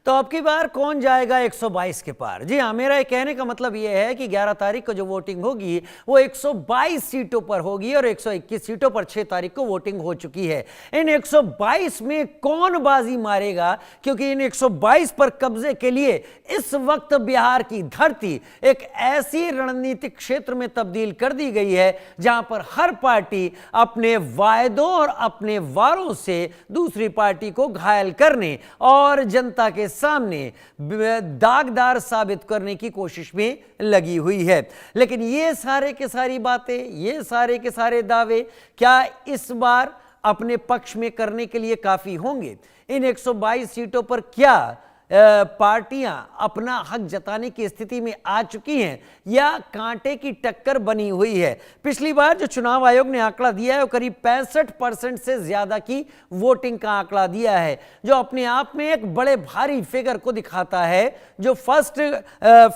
तो अब की बार कौन जाएगा 122 के पार? जी हाँ, मेरा ये कहने का मतलब ये है कि 11 तारीख को जो वोटिंग होगी वो 122 सीटों पर होगी और 121 सीटों पर 6 तारीख को वोटिंग हो चुकी है। इन 122 में कौन बाजी मारेगा? क्योंकि इन 122 पर कब्जे के लिए इस वक्त बिहार की धरती एक ऐसी रणनीतिक क्षेत्र में तब्दील कर दी गई है जहां पर हर पार्टी अपने वायदों और अपने वारों से दूसरी पार्टी को घायल करने और जनता के सामने दागदार साबित करने की कोशिश में लगी हुई है। लेकिन ये सारे के सारी बातें, ये सारे के सारे दावे क्या इस बार अपने पक्ष में करने के लिए काफी होंगे? इन 122 सीटों पर क्या पार्टियां अपना हक जताने की स्थिति में आ चुकी हैं या कांटे की टक्कर बनी हुई है? पिछली बार जो चुनाव आयोग ने आंकड़ा दिया है वो करीब 65% से ज्यादा की वोटिंग का आंकड़ा दिया है, जो अपने आप में एक बड़े भारी फिगर को दिखाता है जो फर्स्ट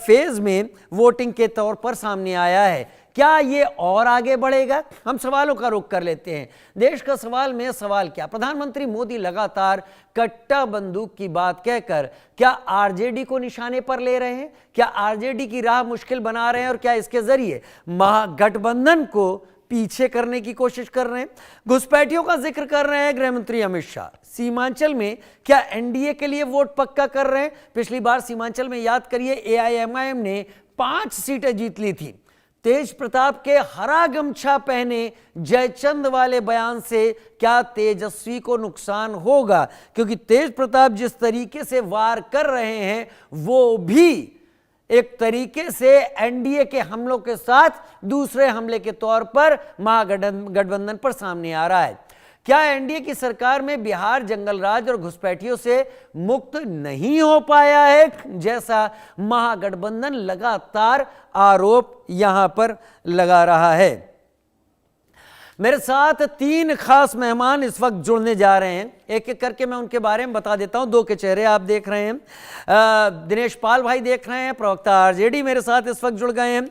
फेज में वोटिंग के तौर पर सामने आया है। क्या ये और आगे बढ़ेगा? हम सवालों का रुख कर लेते हैं। देश का सवाल में सवाल क्या, प्रधानमंत्री मोदी लगातार कट्टा बंदूक की बात कहकर क्या आरजेडी को निशाने पर ले रहे हैं? क्या आरजेडी की राह मुश्किल बना रहे हैं और क्या इसके जरिए महागठबंधन को पीछे करने की कोशिश कर रहे हैं? घुसपैठियों का जिक्र कर रहे हैं गृह मंत्री अमित शाह। सीमांचल में क्या एनडीए के लिए वोट पक्का कर रहे हैं? पिछली बार सीमांचल में याद करिए एआईएमआईएम ने 5 सीटें जीत ली थी। तेज प्रताप के हरा गमछा पहने जयचंद वाले बयान से क्या तेजस्वी को नुकसान होगा? क्योंकि तेज प्रताप जिस तरीके से वार कर रहे हैं वो भी एक तरीके से एनडीए के हमलों के साथ दूसरे हमले के तौर पर महागठबंधन पर सामने आ रहा है। क्या एनडीए की सरकार में बिहार जंगलराज और घुसपैठियों से मुक्त नहीं हो पाया है, जैसा महागठबंधन लगातार आरोप यहां पर लगा रहा है? मेरे साथ 3 खास मेहमान इस वक्त जुड़ने जा रहे हैं, एक एक करके मैं उनके बारे में बता देता हूं। 2 के चेहरे आप देख रहे हैं, दिनेश पाल भाई देख रहे हैं, प्रवक्ता आरजेडी मेरे साथ इस वक्त जुड़ गए हैं।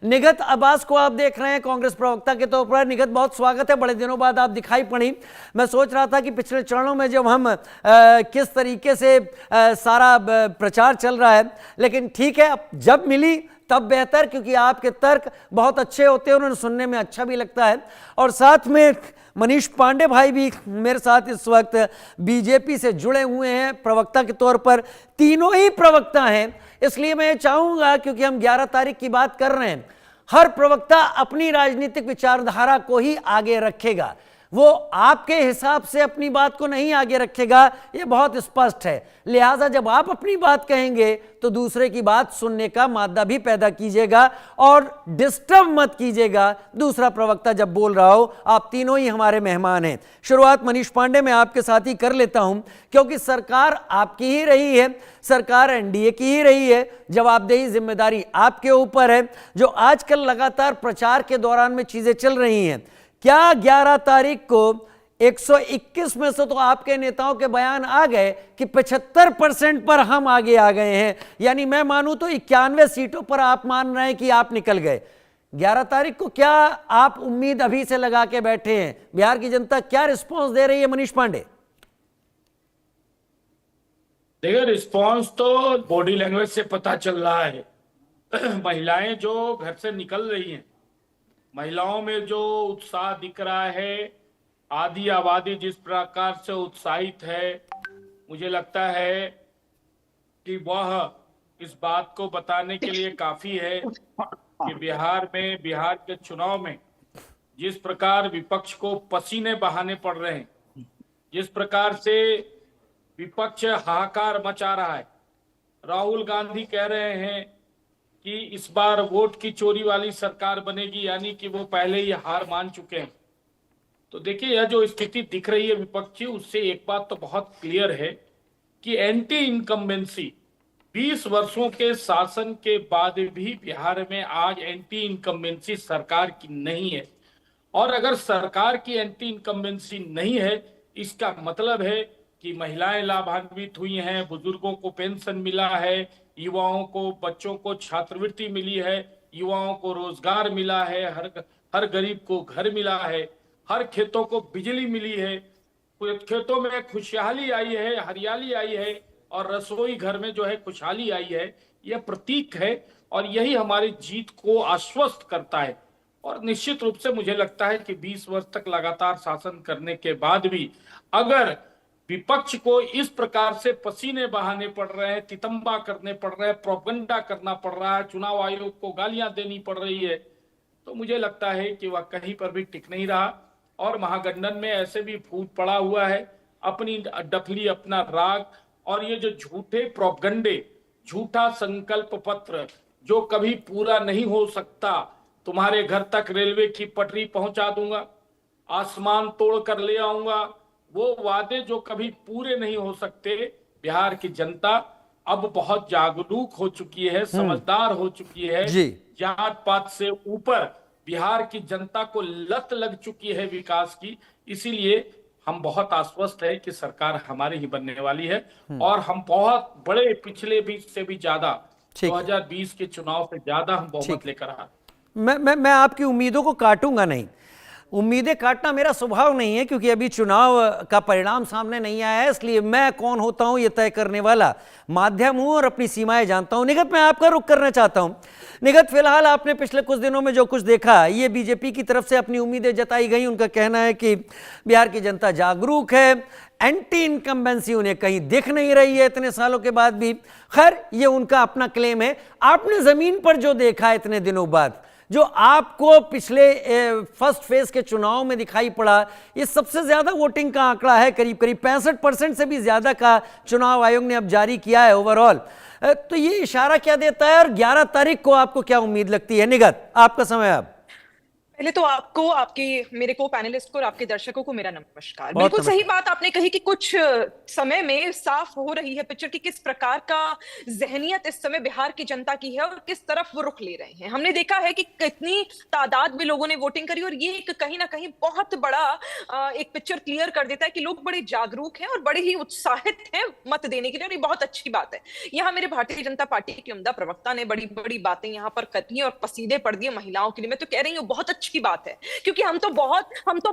निगत अब्बास को आप देख रहे हैं, कांग्रेस प्रवक्ता के तौर पर। निगत, बहुत स्वागत है, बड़े दिनों बाद आप दिखाई पड़ी। मैं सोच रहा था कि पिछले चरणों में जब हम किस तरीके से सारा प्रचार चल रहा है, लेकिन ठीक है, अब जब मिली तब बेहतर, क्योंकि आपके तर्क बहुत अच्छे होते हैं, उन्हें सुनने में अच्छा भी लगता है। और साथ में मनीष पांडे भाई भी मेरे साथ इस वक्त बीजेपी से जुड़े हुए हैं प्रवक्ता के तौर पर। तीनों ही प्रवक्ता हैं, इसलिए मैं चाहूंगा, क्योंकि हम 11 तारीख की बात कर रहे हैं, हर प्रवक्ता अपनी राजनीतिक विचारधारा को ही आगे रखेगा, वो आपके हिसाब से अपनी बात को नहीं आगे रखेगा, ये बहुत स्पष्ट है। लिहाजा जब आप अपनी बात कहेंगे तो दूसरे की बात सुनने का मादा भी पैदा कीजिएगा और डिस्टर्ब मत कीजिएगा दूसरा प्रवक्ता जब बोल रहा हो। आप तीनों ही हमारे मेहमान हैं। शुरुआत मनीष पांडे मैं आपके साथ ही कर लेता हूं, क्योंकि सरकार आपकी ही रही है, सरकार एनडीए की ही रही है, जवाबदेही जिम्मेदारी आपके ऊपर है। जो आजकल लगातार प्रचार के दौरान में चीजें चल रही हैं, क्या 11 तारीख को 121 में से तो आपके नेताओं के बयान आ गए कि 75% पर हम आगे आ गए हैं, यानी मैं मानूं तो 91 सीटों पर आप मान रहे हैं कि आप निकल गए। 11 तारीख को क्या आप उम्मीद अभी से लगा के बैठे हैं? बिहार की जनता क्या रिस्पांस दे रही है? मनीष पांडे। देखिए, रिस्पांस तो बॉडी लैंग्वेज से पता चल रहा है। महिलाएं जो घर से निकल रही हैं, महिलाओं में जो उत्साह दिख रहा है, आधी आबादी जिस प्रकार से उत्साहित है, मुझे लगता है कि वह इस बात को बताने के लिए काफी है कि बिहार के चुनाव में जिस प्रकार विपक्ष को पसीने बहाने पड़ रहे हैं, जिस प्रकार से विपक्ष हाहाकार मचा रहा है। राहुल गांधी कह रहे हैं कि इस बार वोट की चोरी वाली सरकार बनेगी, यानी कि वो पहले ही हार मान चुके हैं। तो देखिए, यह जो स्थिति दिख रही है विपक्षी, उससे एक बात तो बहुत क्लियर है कि एंटी इनकम्बेंसी 20 वर्षों के शासन के बाद भी बिहार में आज एंटी इनकम्बेंसी सरकार की नहीं है। और अगर सरकार की एंटी इनकम्बेंसी नहीं है, इसका मतलब है कि महिलाएं लाभान्वित हुई हैं, बुजुर्गों को पेंशन मिला है, युवाओं को, बच्चों को छात्रवृत्ति मिली है, युवाओं को रोजगार मिला है, हर गरीब को घर मिला है, हर खेतों को बिजली मिली है, खेतों में खुशहाली आई है, हरियाली आई है। और रसोई घर में जो है खुशहाली आई है, यह प्रतीक है और यही हमारी जीत को आश्वस्त करता है। और निश्चित रूप से मुझे लगता है कि 20 वर्ष तक लगातार शासन करने के बाद भी अगर विपक्ष को इस प्रकार से पसीने बहाने पड़ रहे हैं, तितंबा करने पड़ रहे हैं, प्रोपगंडा करना पड़ रहा है, चुनाव आयोग को गालियां देनी पड़ रही है, तो मुझे लगता है कि वह कहीं पर भी टिक नहीं रहा। और महागठबंधन में ऐसे भी भूत पड़ा हुआ है, अपनी डफली, अपना राग और ये जो झूठे प्रोपगंडे, झूठा संकल्प पत्र जो कभी पूरा नहीं हो सकता, तुम्हारे घर तक रेलवे की पटरी पहुंचा दूंगा, आसमान तोड़ कर ले आऊंगा, वो वादे जो कभी पूरे नहीं हो सकते। बिहार की जनता अब बहुत जागरूक हो चुकी है, समझदार हो चुकी है। जात पात से ऊपर बिहार की जनता को लत लग चुकी है विकास की। इसीलिए हम बहुत आश्वस्त है कि सरकार हमारी ही बनने वाली है और हम बहुत बड़े, पिछले भी से भी ज्यादा, 2020 के चुनाव से ज्यादा हम बहुमत लेकर आ। मैं आपकी उम्मीदों को काटूंगा नहीं, उम्मीदें काटना मेरा स्वभाव नहीं है, क्योंकि अभी चुनाव का परिणाम सामने नहीं आया है, इसलिए मैं कौन होता हूं ये तय करने वाला माध्यम हूं और अपनी सीमाएं जानता हूं। निगत, मैं आपका रुख करना चाहता हूं। निगत, फिलहाल आपने पिछले कुछ दिनों में जो कुछ देखा, ये बीजेपी की तरफ से अपनी उम्मीदें जताई गई। उनका कहना है कि बिहार की जनता जागरूक है, एंटी इनकम्बेंसी उन्हें कहीं दिख नहीं रही है इतने सालों के बाद भी। खैर, ये उनका अपना क्लेम है। आपने जमीन पर जो देखा इतने दिनों बाद, जो आपको पिछले फर्स्ट फेज के चुनाव में दिखाई पड़ा, ये सबसे ज्यादा वोटिंग का आंकड़ा है, करीब करीब 65% से भी ज्यादा का चुनाव आयोग ने अब जारी किया है ओवरऑल। तो ये इशारा क्या देता है और 11 तारीख को आपको क्या उम्मीद लगती है? निगत, आपका समय अब। पहले तो आपको, आपके, मेरे को पैनलिस्ट को और आपके दर्शकों को मेरा नमस्कार। बिल्कुल सही बात आपने कही कि कुछ समय में साफ हो रही है पिक्चर कि किस प्रकार का जहनियत इस समय बिहार की जनता की है और किस तरफ वो रुख ले रहे हैं। हमने देखा है कि कितनी तादाद में लोगों ने वोटिंग करी और ये एक कहीं ना कहीं बहुत बड़ा एक पिक्चर क्लियर कर देता है कि लोग बड़े जागरूक हैं और बड़े ही उत्साहित हैं मत देने के लिए, और ये बहुत अच्छी बात है। यहाँ मेरे भारतीय जनता पार्टी के उम्दा प्रवक्ता ने बड़ी बड़ी बातें यहाँ पर करी और पसीने पड़ दिए महिलाओं के लिए। मैं तो कह रही हूँ बहुत अच्छी बात है, क्योंकि हम तो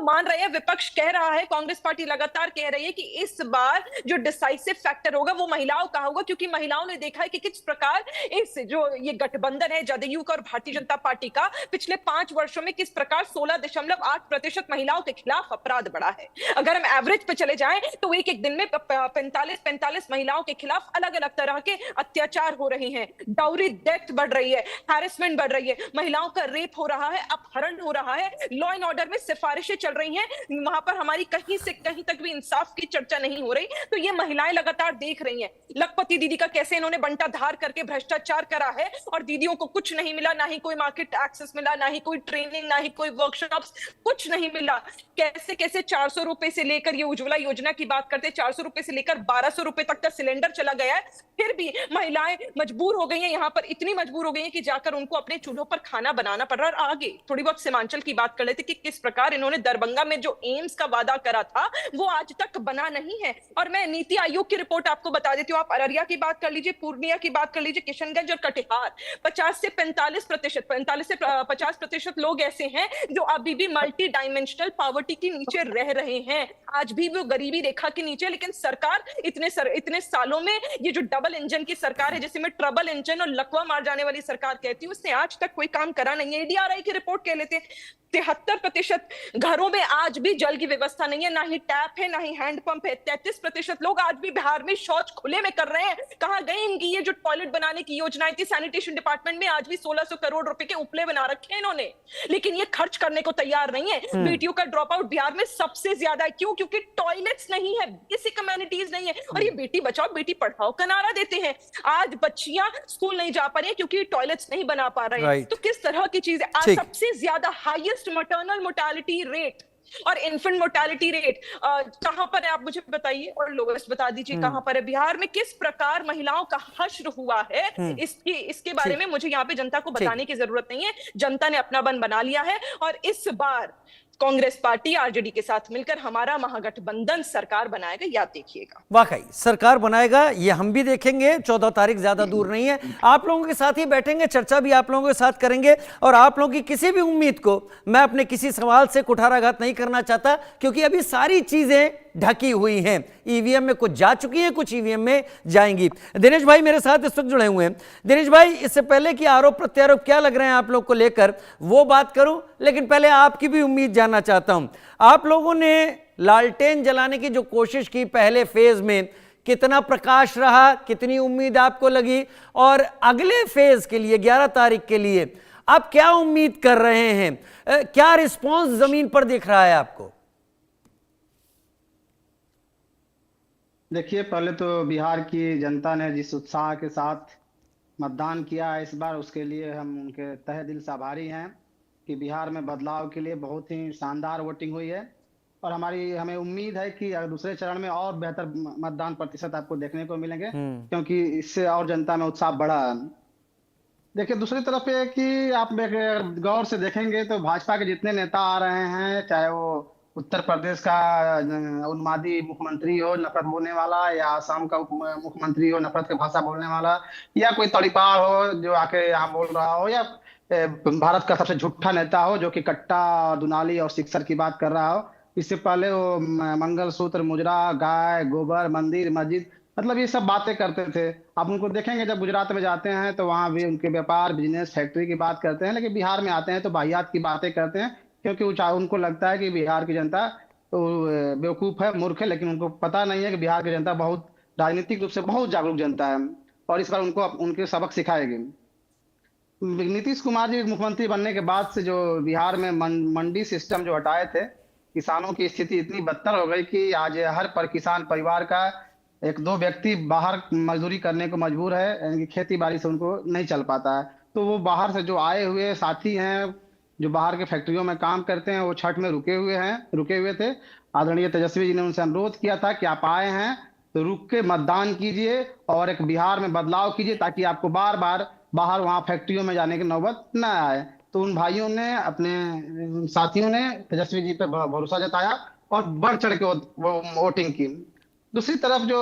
मान रहे हैं, विपक्ष कह रहा है, कांग्रेस पार्टी लगातार कह रही है कि इस बार जो डिसाइसिव फैक्टर होगा वो महिलाओं का होगा, क्योंकि महिलाओं ने देखा है कि किस प्रकार इस जो ये गठबंधन है जदयू का और भारतीय जनता पार्टी का, पिछले 5 वर्षों में किस प्रकार 16.8% महिलाओं के खिलाफ अपराध बढ़ा है। अगर हम एवरेज पे चले जाएं तो एक दिन में 45 महिलाओं के खिलाफ अलग अलग तरह के अत्याचार हो रहे हैं, डाउरी डेथ बढ़ रही है, हैरेसमेंट बढ़ रही है, महिलाओं का रेप हो रहा है, अपहरण हो रहा है, लॉ एंड ऑर्डर में सिफारिशें चल रही हैं, वहां पर हमारी कहीं से कहीं तक भी इंसाफ की चर्चा नहीं हो रही। तो ये महिलाएं लगातार देख रही हैं लखपति दीदी का कैसे इन्होंने बंटा धार करके भ्रष्टाचार करा है और दीदियों को कुछ नहीं मिला, ना ही कोई मार्केट एक्सेस मिला, ना ही कोई ट्रेनिंग, ना ही कोई वर्कशॉप्स, कुछ नहीं मिला। कैसे कैसे 400 रुपए से लेकर, ये उज्ज्वला योजना की बात करते, 400 रुपए से लेकर 1200 रुपए तक का सिलेंडर चला गया है, फिर भी महिलाएं मजबूर हो गई हैं, यहाँ पर इतनी मजबूर हो गई हैं कि जाकर उनको अपने चूल्हों पर खाना बनाना पड़ रहा है। और आगे थोड़ी बहुत सीमांचल की बात कर लेते कि किस प्रकार इन्होंने दरभंगा में जो एम्स का वादा करा था वो आज तक बना नहीं है। और मैं नीति आयोग की रिपोर्ट आपको बता देती हूँ, आप अररिया की बात कर लीजिए, पूर्णिया की बात कर लीजिए, किशनगंज और कटिहार, 50 से 50% लोग ऐसे हैं जो अभी भी मल्टी डायमेंशनल पॉवर्टी के नीचे रह रहे हैं, आज भी वो गरीबी रेखा के नीचे। लेकिन सरकार इतने सालों में, ये जो डबल इंजन की सरकार है, जिसे मैं ट्रबल इंजन और लकवा मार जाने वाली सरकार कहती हूँ, उसने आज तक कोई काम करा नहीं है। एडीआरआई की रिपोर्ट कह लेते हैं 73% घरों में आज भी जल की व्यवस्था नहीं है, ना ही टैप है, ना ही हैंडपंप है। 33% लोग आज भी बिहार में शौच खुले में कर रहे हैं। कहां गए इनकी ये जो टॉयलेट बनाने की योजनाएं थी, सैनिटेशन डिपार्टमेंट में आज भी 1600 करोड़ रुपए के उपले बना रखे हैं इन्होंने, लेकिन ये खर्च करने को तैयार नहीं है। बेटियों का ड्रॉप आउट बिहार में सबसे ज्यादा है। क्यों? क्योंकि टॉयलेट्स नहीं है, बेसिक कम्युनिटीज नहीं है। और ये बेटी बचाओ बेटी पढ़ाओ का नारा देते हैं, आज बच्चियां स्कूल नहीं जा पा रही है क्योंकि टॉयलेट्स नहीं बना पा रहे हैं। तो किस तरह की चीज है? आज सबसे ज्यादा हाईएस्ट maternal mortality rate और इन्फेंट मोर्टेलिटी रेट कहां पर है, आप मुझे बताइए, और लोवेस्ट बता दीजिए कहां पर है। बिहार में किस प्रकार महिलाओं का हश्र हुआ है, इसके बारे में मुझे यहाँ पे जनता को बताने की जरूरत नहीं है। जनता ने अपना मन बना लिया है और इस बार कांग्रेस पार्टी आरजेडी के साथ मिलकर हमारा महागठबंधन सरकार बनाएगा, याद देखिएगा। वाकई सरकार बनाएगा, ये हम भी देखेंगे। 14 तारीख ज्यादा दूर नहीं है, आप लोगों के साथ ही बैठेंगे, चर्चा भी आप लोगों के साथ करेंगे। और आप लोगों की किसी भी उम्मीद को मैं अपने किसी सवाल से कुठाराघात नहीं करना चाहता, क्योंकि अभी सारी चीजें ढकी हुई हैं। ईवीएम में कुछ जा चुकी हैं, कुछ ईवीएम में जाएंगी। दिनेश भाई मेरे साथ इस वक्त जुड़े हुए हैं। दिनेश भाई, इससे पहले कि आरोप प्रत्यारोप क्या लग रहे हैं आप लोग को लेकर वो बात करूं, लेकिन पहले आपकी भी उम्मीद जानना चाहता हूं। आप लोगों ने लालटेन जलाने की जो कोशिश की पहले फेज में, कितना प्रकाश रहा, कितनी उम्मीद आपको लगी, और अगले फेज के लिए 11 तारीख के लिए आप क्या उम्मीद कर रहे हैं? क्या रिस्पांस जमीन पर दिख रहा है आपको? देखिए, पहले तो बिहार की जनता ने जिस उत्साह के साथ मतदान किया है इस बार, उसके लिए हम उनके तहे दिल से आभारी हैं कि बिहार में बदलाव के लिए बहुत ही शानदार वोटिंग हुई है। और हमें उम्मीद है कि दूसरे चरण में और बेहतर मतदान प्रतिशत आपको देखने को मिलेंगे, क्योंकि इससे और जनता में उत्साह बढ़ा है। देखिए, दूसरी तरफ ये कि आप अगर गौर से देखेंगे तो भाजपा के जितने नेता आ रहे हैं, चाहे वो उत्तर प्रदेश का उन्मादी मुख्यमंत्री हो नफरत बोलने वाला, या आसाम का मुख्यमंत्री हो नफरत की भाषा बोलने वाला, या कोई तड़ीपार हो जो आके यहाँ बोल रहा हो, या भारत का सबसे झूठा नेता हो जो कि कट्टा, दुनाली और सिक्सर की बात कर रहा हो। इससे पहले वो मंगलसूत्र, मुजरा, गाय, गोबर, मंदिर, मस्जिद, मतलब ये सब बातें करते थे। आप उनको देखेंगे जब गुजरात में जाते हैं तो वहां भी उनके व्यापार, बिजनेस, फैक्ट्री की बात करते हैं, लेकिन बिहार में आते हैं तो वाहियात की बातें करते हैं, क्योंकि उनको लगता है कि बिहार की जनता तो बेवकूफ है, मूर्ख है, लेकिन उनको पता नहीं है कि बिहार की जनता बहुत राजनीतिक रूप से बहुत जागरूक जनता है, और इस बार उनको उनके सबक सिखाएगी। नीतीश कुमार जी मुख्यमंत्री बनने के बाद से जो बिहार में मंडी सिस्टम जो हटाए थे, किसानों की स्थिति इतनी बदतर हो गई कि आज हर किसान परिवार का एक दो व्यक्ति बाहर मजदूरी करने को मजबूर है, यानी कि खेती बाड़ी से उनको नहीं चल पाता है। तो वो बाहर से जो आए हुए साथी हैं जो बाहर के फैक्ट्रियों में काम करते हैं, वो छठ में रुके हुए थे। आदरणीय तेजस्वी जी ने उनसे अनुरोध किया था कि आप आए हैं तो रुक के मतदान कीजिए और एक बिहार में बदलाव कीजिए, ताकि आपको बार बार बाहर वहां फैक्ट्रियों में जाने की नौबत न आए। तो उन भाइयों ने, अपने साथियों ने तेजस्वी जी पे भरोसा जताया और बढ़ चढ़ के वो वोटिंग की। दूसरी तरफ जो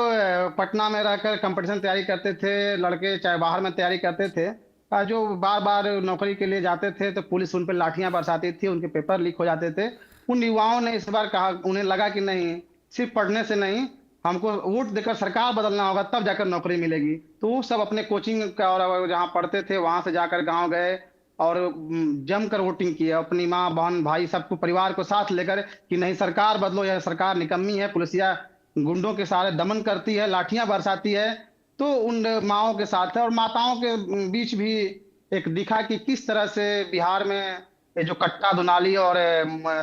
पटना में रहकर कंपटीशन तैयारी करते थे लड़के, चाहे बाहर में तैयारी करते थे, जो बार बार नौकरी के लिए जाते थे तो पुलिस उन पर लाठियां बरसाती थी, उनके पेपर लीक हो जाते थे। उन युवाओं ने इस बार कहा, उन्हें लगा कि नहीं, सिर्फ पढ़ने से नहीं, हमको वोट देकर सरकार बदलना होगा, तब जाकर नौकरी मिलेगी। तो वो सब अपने कोचिंग का और जहाँ पढ़ते थे वहां से जाकर गाँव गए और जमकर वोटिंग की, अपनी माँ, बहन, भाई, सबको, परिवार को साथ लेकर कि नहीं, सरकार बदलो, यह सरकार निकम्मी है, पुलिसिया गुंडों के सारे दमन करती है, लाठियां बरसाती है। तो उन माओं के साथ है। और माताओं के बीच भी एक दिखा कि किस तरह से बिहार में ये जो कट्टा, दुनाली और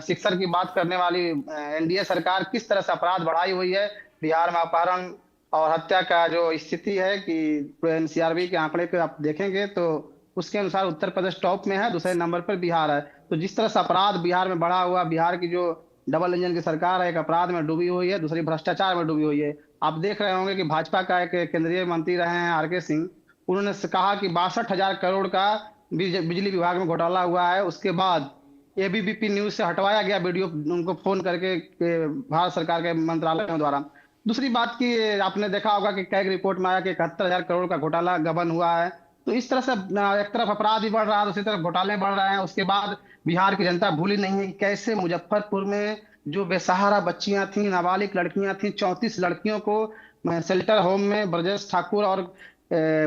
सिक्सर की बात करने वाली एनडीए सरकार किस तरह से अपराध बढ़ाई हुई है। बिहार में अपहरण और हत्या का जो स्थिति है कि एनसीआरबी के आंकड़े पे आप देखेंगे तो उसके अनुसार उत्तर प्रदेश टॉप में है, दूसरे नंबर पर बिहार है। तो जिस तरह से अपराध बिहार में बढ़ा हुआ, बिहार की जो डबल इंजन की सरकार है, एक अपराध में डूबी हुई है, दूसरी भ्रष्टाचार में डूबी हुई है। आप देख रहे होंगे कि भाजपा का एक केंद्रीय मंत्री रहे हैं आरके सिंह, उन्होंने कहा कि 62,000 करोड़ का बिजली विभाग में घोटाला हुआ है। उसके बाद एबीपी न्यूज से हटवाया गया वीडियो, उनको फोन करके भारत सरकार के मंत्रालयों द्वारा। दूसरी बात की आपने देखा होगा कि कैग रिपोर्ट में आया कि 71,000 करोड़ का घोटाला गबन हुआ है। तो इस तरह से एक तरफ अपराध भी बढ़ रहा है, दूसरी तरफ घोटाले बढ़ रहे हैं। उसके बाद बिहार की जनता भूली नहीं है कि कैसे मुजफ्फरपुर में जो बेसहारा बच्चियां थी, नाबालिग लड़कियां थी, 34 लड़कियों को शेल्टर होम में ब्रजेश ठाकुर और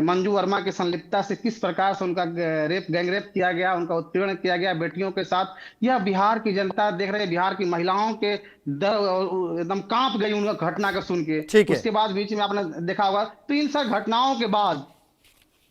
मंजू वर्मा की संलिप्तता से किस प्रकार से उनका गैंगरेप किया गया, उनका उत्पीड़न किया गया बेटियों के साथ। यह बिहार की जनता देख रहे, बिहार की महिलाओं के एकदम कांप गई उन घटना को सुन के। उसके बाद बीच में आपने देखा होगा, तो इन सब घटनाओं के बाद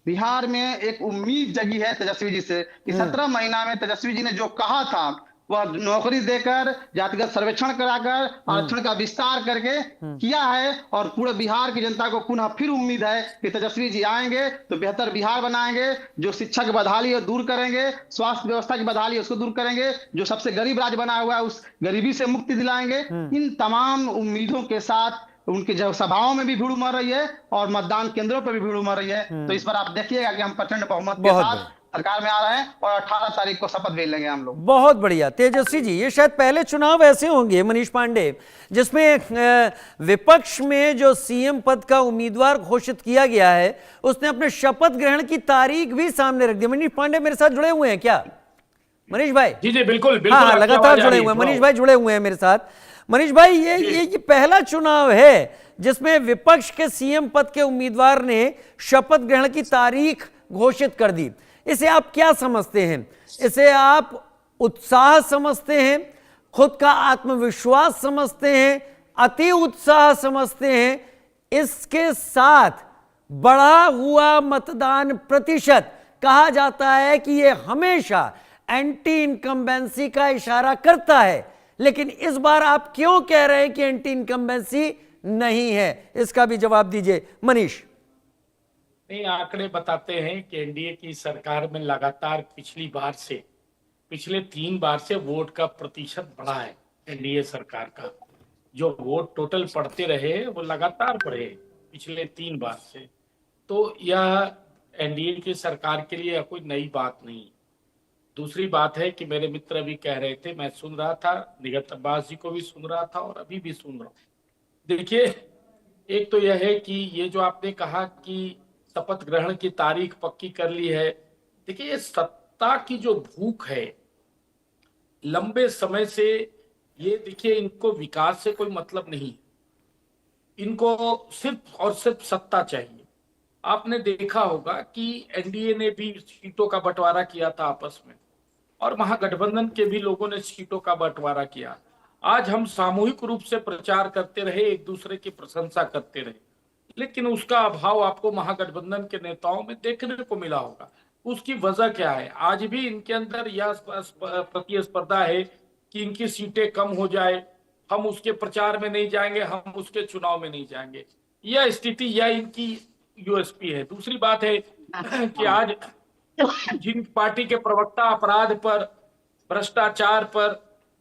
बिहार में एक उम्मीद जगी है तेजस्वी जी से कि 17 महीना में तेजस्वी जी ने जो कहा था वह नौकरी देकर, जातिगत सर्वेक्षण कराकर, आरक्षण का विस्तार करके किया है। और पूरे बिहार की जनता को पुनः फिर उम्मीद है कि तेजस्वी जी आएंगे तो बेहतर बिहार बनाएंगे, जो शिक्षा की बदहाली है दूर करेंगे, स्वास्थ्य व्यवस्था की बदहाली है उसको दूर करेंगे, जो सबसे गरीब राज्य बना हुआ है उस गरीबी से मुक्ति दिलाएंगे। इन तमाम उम्मीदों के साथ उनकी जो सभाओं में भी भीड़ उमड़ रही है और मतदान केंद्रों पर भी भीड़ उमड़ रही है। तो इस बार आप देखिएगा कि हम प्रचंड बहुमत के साथ सरकार में आ रहे हैं और 18 तारीख को शपथ भी लेंगे हम लोग। बहुत बढ़िया तेजस्वी जी, ये शायद पहले चुनाव ऐसे होंगे मनीष पांडे जिसमें विपक्ष में जो सीएम पद का उम्मीदवार घोषित किया गया है उसने अपने शपथ ग्रहण की तारीख भी सामने रख दी। मनीष पांडे मेरे साथ जुड़े हुए हैं क्या? मनीष भाई? जी बिल्कुल हाँ, लगातार जुड़े हुए हैं। मनीष भाई जुड़े हुए हैं मेरे साथ। मनीष भाई, ये पहला चुनाव है जिसमें विपक्ष के सीएम पद के उम्मीदवार ने शपथ ग्रहण की तारीख घोषित कर दी। इसे आप क्या समझते हैं? इसे आप उत्साह समझते हैं, खुद का आत्मविश्वास समझते हैं, अति उत्साह समझते हैं? इसके साथ बढ़ा हुआ मतदान प्रतिशत, कहा जाता है कि यह हमेशा एंटी इनकम्बेंसी का इशारा करता है, लेकिन इस बार आप क्यों कह रहे हैं कि एंटी इनकम्बेंसी नहीं है? इसका भी जवाब दीजिए मनीष। नहीं, आंकड़े बताते हैं कि एनडीए की सरकार में लगातार पिछले 3 बार से वोट का प्रतिशत बढ़ा है। एनडीए सरकार का जो वोट टोटल पड़ते रहे वो लगातार बढ़े पिछले 3 बार से। तो यह एनडीए की सरकार के लिए कोई नई बात नहीं। दूसरी बात है कि मेरे मित्र अभी कह रहे थे, मैं सुन रहा था, निगत अब्बास जी को भी सुन रहा था और अभी भी सुन रहा हूं। देखिए, एक तो यह है कि ये जो आपने कहा कि शपथ ग्रहण की तारीख पक्की कर ली है, देखिए ये सत्ता की जो भूख है लंबे समय से, ये देखिए इनको विकास से कोई मतलब नहीं, इनको सिर्फ और सिर्फ सत्ता चाहिए। आपने देखा होगा कि एनडीए ने भी सीटों का बंटवारा किया था आपस में, और महागठबंधन के भी लोगों ने सीटों का बंटवारा किया। आज हम सामूहिक रूप से प्रचार करते रहे, एक दूसरे की प्रशंसा करते रहे, लेकिन उसका अभाव आपको महागठबंधन के नेताओं में देखने को मिला होगा। उसकी वजह क्या है? आज भी इनके अंदर यह प्रतिस्पर्धा है कि इनकी सीटें कम हो जाए, हम उसके प्रचार में नहीं जाएंगे, हम उसके चुनाव में नहीं जाएंगे। यह स्थिति, यह इनकी यूएसपी है। दूसरी बात है कि आज जिन पार्टी के प्रवक्ता अपराध पर, भ्रष्टाचार पर,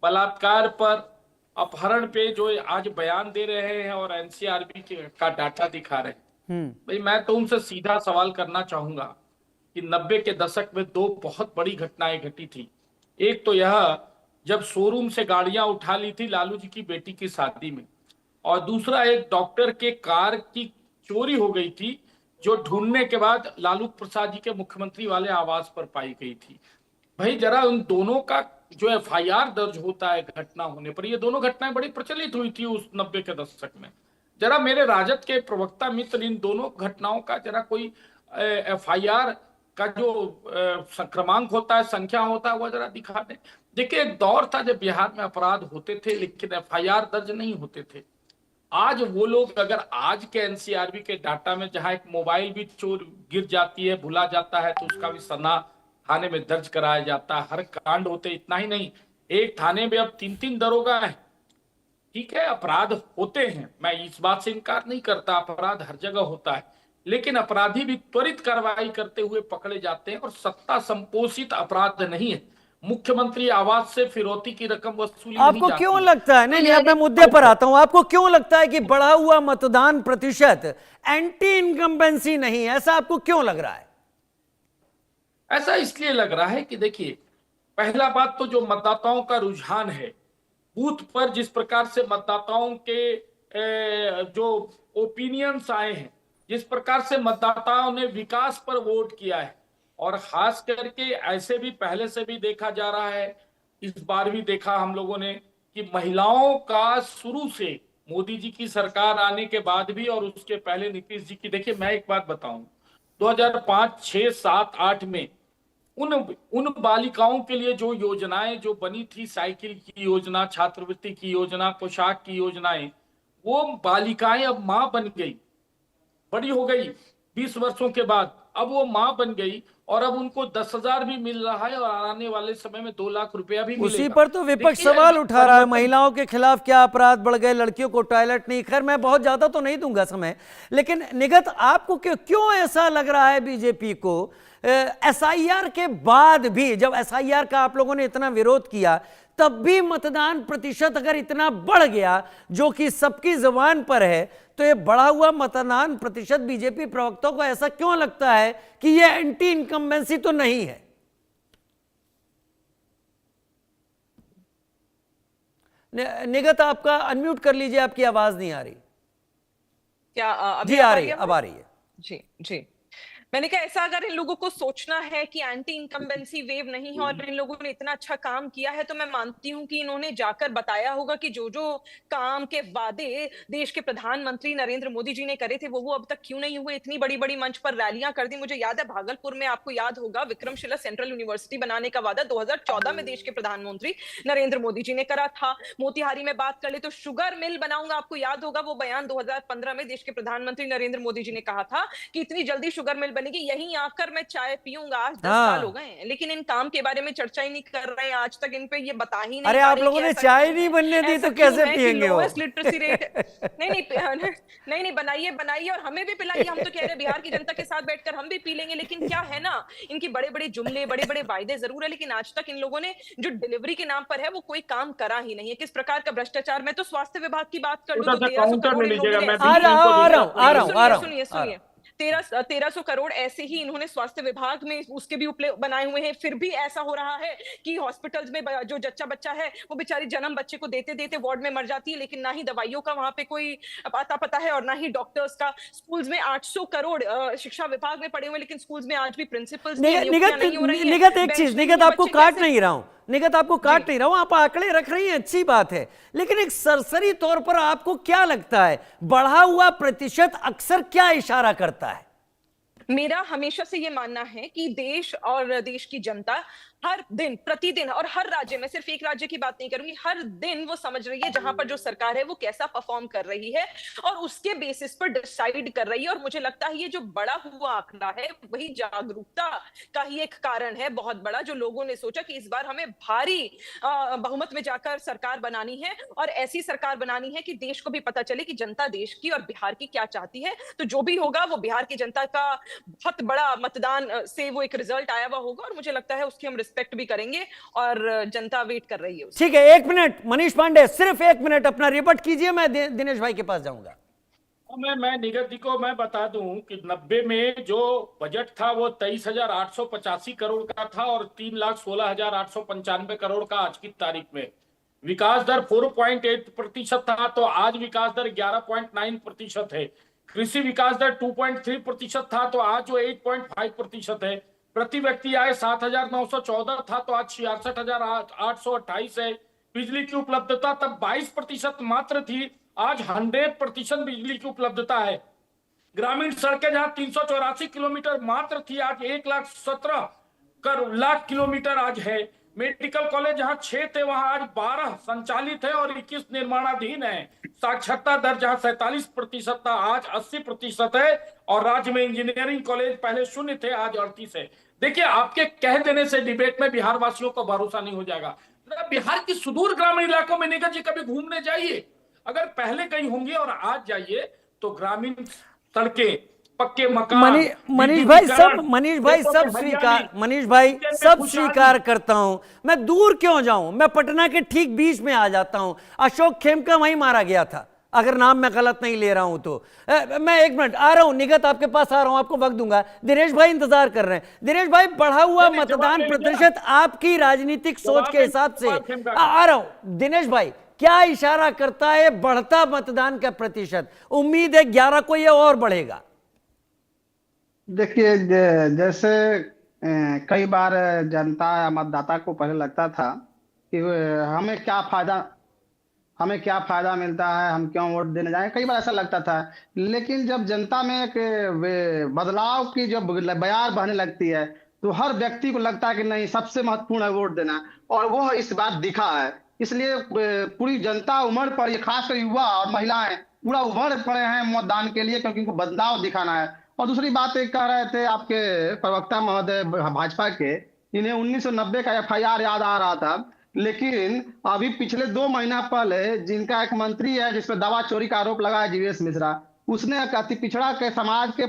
बलात्कार पर, अपहरण पे जो आज बयान दे रहे हैं और एनसीआरबी का डाटा दिखा रहे हैं, भाई मैं तो उनसे सीधा सवाल करना चाहूंगा कि 90 के दशक में 2 बहुत बड़ी घटनाएं घटी थी। एक तो यह जब शोरूम से गाड़ियां उठा ली थी लालू जी की बेटी की शादी में, और दूसरा एक डॉक्टर के कार की चोरी हो गई थी जो ढूंढने के बाद लालू प्रसाद जी के मुख्यमंत्री वाले आवास पर पाई गई थी। भाई जरा उन दोनों का जो एफआईआर दर्ज होता है घटना होने पर, ये दोनों घटनाएं बड़ी प्रचलित हुई थी उस 90 के दशक में। जरा मेरे राजद के प्रवक्ता मित्र इन दोनों घटनाओं का जरा कोई एफआईआर का जो क्रमांक होता है, संख्या होता है, वो जरा दिखा दें। देखिए, एक दौर था जब बिहार में अपराध होते थे लेकिन एफआईआर दर्ज नहीं होते थे। आज वो लोग अगर आज के एनसीआरबी के डाटा में जहां एक मोबाइल भी चोर गिर जाती है, भुला जाता है, तो उसका भी सना थाने में दर्ज कराया जाता है। हर कांड होते, इतना ही नहीं, एक थाने में अब 3-3 दरोगा है। ठीक है, अपराध होते हैं, मैं इस बात से इनकार नहीं करता, अपराध हर जगह होता है, लेकिन अपराधी भी त्वरित कार्रवाई करते हुए पकड़े जाते हैं और सत्ता संपोषित अपराध नहीं है। मुख्यमंत्री आवास से फिरौती की रकम वसूली नहीं आपको जाती। क्यों लगता है, नहीं अब मैं मुद्दे पर आता हूं, आपको क्यों लगता है कि बढ़ा हुआ मतदान प्रतिशत एंटी इनकम्बेंसी नहीं है? ऐसा आपको क्यों लग रहा है? ऐसा इसलिए लग रहा है कि देखिए, पहला बात तो जो मतदाताओं का रुझान है, बूथ पर जिस प्रकार से मतदाताओं के जो ओपिनियंस आए हैं, जिस प्रकार से मतदाताओं ने विकास पर वोट किया है, और खास करके ऐसे भी पहले से भी देखा जा रहा है, इस बार भी देखा हम लोगों ने कि महिलाओं का शुरू से मोदी जी की सरकार आने के बाद भी और उसके पहले नीतीश जी की, देखिए मैं एक बात बताऊं, 2005, 6, 7, 8 में उन बालिकाओं के लिए जो योजनाएं जो बनी थी, साइकिल की योजना, छात्रवृत्ति की योजना, पोशाक की योजनाएं, वो बालिकाएं अब मां बन गई, बड़ी हो गई 20 वर्षों के बाद, अब वो मां बन गई और अब उनको 10,000 भी मिल रहा है और आने वाले समय में 2 लाख रुपया भी मिलेगा। उसी पर तो विपक्ष सवाल उठा रहा है, महिलाओं के खिलाफ क्या अपराध बढ़ गए, लड़कियों को टॉयलेट नहीं। खैर मैं बहुत ज्यादा तो नहीं दूंगा समय, लेकिन निगत आपको क्यों ऐसा लग रहा है बीजेपी को एसआईआर के बाद भी, जब एसआईआर का आप लोगों ने इतना विरोध किया तब भी मतदान प्रतिशत अगर इतना बढ़ गया जो कि सबकी जुबान पर है, तो ये बढ़ा हुआ मतदान प्रतिशत बीजेपी प्रवक्ताओं को ऐसा क्यों लगता है कि ये एंटी इनकम्बेंसी तो नहीं है? निगत आपका अनम्यूट कर लीजिए, आपकी आवाज नहीं आ रही। क्या अभी जी आ रही है, अब आ रही है। जी जी, मैंने कहा ऐसा अगर इन लोगों को सोचना है कि एंटी इनकम्बेंसी वेव नहीं है और इन लोगों ने इतना अच्छा काम किया है, तो मैं मानती हूं कि इन्होंने जाकर बताया होगा कि जो जो काम के वादे देश के प्रधानमंत्री नरेंद्र मोदी जी ने करे थे वो अब तक क्यों नहीं हुए। इतनी बड़ी बड़ी मंच पर रैलियां कर दी। मुझे याद है भागलपुर में, आपको याद होगा, विक्रमशिला सेंट्रल यूनिवर्सिटी बनाने का वादा 2014 में देश के प्रधानमंत्री नरेंद्र मोदी जी ने करा था। मोतिहारी में बात कर ले तो शुगर मिल बनाऊंगा, आपको याद होगा वो बयान 2015 में देश के प्रधानमंत्री नरेंद्र मोदी जी ने कहा था कि इतनी जल्दी शुगर मिल बनेगी, यहीं आकर मैं चाय पीऊंगा। आज 10 साल हो गए हैं लेकिन इन काम के बारे में चर्चा ही नहीं कर रहे हैं। आज तक इन पे ये बता ही नहीं अरे पा आप रहे लोगों कि ने ऐसा चाय क्यों नहीं है, बनने दी ऐसा तो क्यों कैसे है कि पिएंगे वो? लोएस्ट लिटरेसी रेट नहीं बनाइए बनाइए और हमें भी पिलाइए। हम तो कह रहे हैं बिहार की जनता के साथ बैठकर हम भी पी लेंगे। लेकिन क्या है ना, इनकी बड़े बड़े जुमले, बड़े बड़े वायदे जरूर है, लेकिन आज तक इन लोगों ने जो डिलीवरी के नाम पर है वो कोई काम करा ही नहीं है। किस प्रकार का भ्रष्टाचार, मैं तो स्वास्थ्य विभाग की बात कर लूं तो 1300 काउंटर करोड़ में इन लोगों लीजिएगा, ने मैं ऐसे आ ही- रहा हूं। सुनिए 1300 करोड़ ऐसे ही इन्होंने स्वास्थ्य विभाग में उसके भी उपले बनाए हुए हैं। फिर भी ऐसा हो रहा है कि हॉस्पिटल्स में जो जच्चा बच्चा है वो बेचारी जन्म बच्चे को देते देते वार्ड में मर जाती है, लेकिन ना ही दवाइयों का वहां पे कोई आता पता है और ना ही डॉक्टर्स का। स्कूल्स में 800 करोड़ शिक्षा विभाग में पड़े हुए, लेकिन स्कूल्स में आज भी प्रिंसिपल्स की नियुक्तियां नहीं हो रही हैं। निगत एक बेंच चीज, नहीं निगत है, आपको बच्चे काट कैसे- नहीं रहा हूं, निगत आपको काट नहीं रहा हूं, आप आंकड़े रख रही हैं, अच्छी बात है, लेकिन एक सरसरी तौर पर आपको क्या लगता है बढ़ा हुआ प्रतिशत अक्सर क्या इशारा करता है? मेरा हमेशा से ये मानना है कि देश और देश की जनता हर दिन प्रतिदिन और हर राज्य में, सिर्फ एक राज्य की बात नहीं करूंगी, हर दिन वो समझ रही है जहां पर जो सरकार है वो कैसा परफॉर्म कर रही है और उसके बेसिस पर डिसाइड कर रही है। और मुझे लगता है ये जो बड़ा हुआ आंकड़ा है वही जागरूकता का ही एक कारण है बहुत बड़ा, जो लोगों ने सोचा कि इस बार हमें भारी बहुमत में जाकर सरकार बनानी है और ऐसी सरकार बनानी है कि देश को भी पता चले कि जनता देश की और बिहार की क्या चाहती है। तो जो भी होगा वो बिहार की जनता का बहुत बड़ा मतदान से वो एक रिजल्ट आया हुआ होगा और मुझे लगता है उसकी हम रिस्पेक्ट भी करेंगे और जनता वेट कर रही है उसकी। ठीक है, एक मिनट मनीष पांडे, सिर्फ एक मिनट अपना रिपोर्ट कीजिए, मैं दिनेश भाई के पास जाऊंगा। मैं निगत जी को मैं बता दूं कि 90 में जो बजट था वो 23,885 करोड़ का था और 3,16,895 करोड़ का आज की तारीख में। विकास दर 4.8% था तो आज विकास दर 11.9% है। कृषि विकास दर 2.3% था तो आज वो 8.5% है। प्रति व्यक्ति आय 7,914 था तो आज 66,828 है। बिजली की उपलब्धता तब 22% मात्र थी, आज 100% बिजली की उपलब्धता है। ग्रामीण सड़कें जहां 384 किलोमीटर मात्र थी आज 1,17,00,000 किलोमीटर आज है। मेडिकल कॉलेज जहां 6 थे वहां आज 12 संचालित है और 21 निर्माणाधीन है। साक्षरता दर जहां 47% था आज 80% है और राज्य में इंजीनियरिंग कॉलेज पहले 0 थे आज 38 है। देखिए, आपके कह देने से डिबेट में बिहार वासियों को भरोसा नहीं हो जाएगा। बिहार की सुदूर ग्रामीण इलाकों में निगत जी कभी घूमने जाइए, अगर पहले कहीं होंगे और आज जाइए तो ग्रामीण सड़कें, पक्के मकान, मनीष भाई सब स्वीकार करता हूं, मैं दूर क्यों जाऊं, मैं पटना के ठीक बीच में आ जाता हूं। अशोक खेमका वहीं मारा गया था, अगर नाम मैं गलत नहीं ले रहा हूं तो। मैं एक मिनट आ रहा हूं, निगत आपके पास आ रहा हूं, आपको वक्त दूंगा। दिनेश भाई इंतजार कर रहे हैं। दिनेश भाई, बढ़ा हुआ मतदान प्रतिशत आपकी राजनीतिक सोच के हिसाब से आ रहा हूं। दिनेश भाई, क्या इशारा करता है बढ़ता मतदान का प्रतिशत? उम्मीद है 11 को ये और बढ़ेगा। देखिए, जैसे कई बार जनता या मतदाता को पहले लगता था कि हमें क्या फायदा मिलता है, हम क्यों वोट देने जाएं, कई बार ऐसा लगता था। लेकिन जब जनता में एक बदलाव की जब बयार बहने लगती है तो हर व्यक्ति को लगता है कि नहीं, सबसे महत्वपूर्ण है वोट देना, और वो इस बार दिखा है। इसलिए पूरी जनता उमड़ पड़ी, खासकर युवा और महिलाएं पूरा उमड़ पड़े हैं मतदान के लिए, क्योंकि उनको बदलाव दिखाना है। और दूसरी बात एक कह रहे थे आपके प्रवक्ता महोदय भाजपा के, इन्हें 1990 का FIR याद आ रहा था, लेकिन अभी पिछले 2 महीना पहले जिनका एक मंत्री है जिसपे दवा चोरी का आरोप लगा है, जीवेश मिश्रा, उसने अति पिछड़ा के समाज के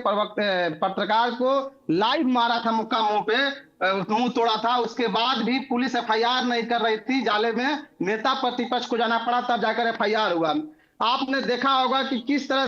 पत्रकार को लाइव मारा था, मुक्का मुंह पे मुंह तोड़ा था। उसके बाद भी पुलिस FIR नहीं कर रही थी, जाले में नेता प्रतिपक्ष को जाना पड़ा, तब जाकर FIR हुआ। आपने देखा होगा कि किस तरह